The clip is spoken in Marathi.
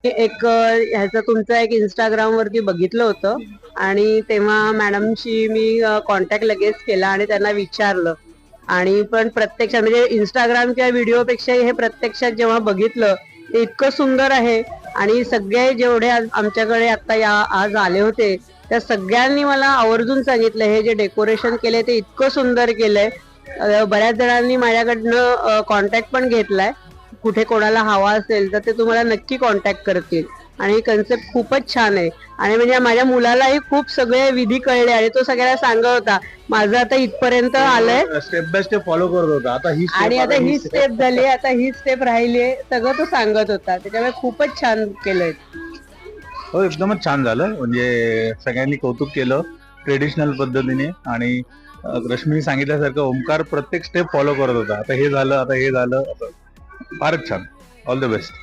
एक ह्याचं तुमचं एक इंस्टाग्राम वरती बघितलं होतं आणि तेव्हा मॅडमशी मी कॉन्टॅक्ट लगेच केला आणि त्यांना विचारलं. आणि पण प्रत्यक्षात म्हणजे इंस्टाग्राम किंवा व्हिडिओपेक्षा हे प्रत्यक्षात जेव्हा बघितलं ते इतकं सुंदर आहे. आणि सगळे जेवढे आमच्याकडे आता आज आले होते त्या सगळ्यांनी मला आवर्जून सांगितलं हे जे डेकोरेशन केलंय ते इतकं सुंदर केलंय. बऱ्याच जणांनी माझ्याकडनं कॉन्टॅक्ट पण घेतलाय. कुठे कोणाला हवा असेल तर ते तुम्हाला नक्की कॉन्टॅक्ट करतील. आणि कन्सेप्ट खूपच छान आहे. आणि म्हणजे माझ्या मुलालाही खूप सगळे विधी कळले आणि तो सगळ्याला सांगत होता माझं आता इथपर्यंत आलंय स्टेप बाय स्टेप फॉलो करत होता. आता ही आणि स्टेप आता ही स्टेप झाली आता ही स्टेप राहिली आहे सगळं तो सांगत होता. त्याच्यामुळे खूपच छान केलंय. हो, एकदमच छान झालं. म्हणजे सगळ्यांनी कौतुक केलं ट्रेडिशनल पद्धतीने. आणि रश्मीने सांगितल्यासारखं ओमकार प्रत्येक स्टेप फॉलो करत होता. आता हे झालं, आता हे झालं. फारच छान. All the best.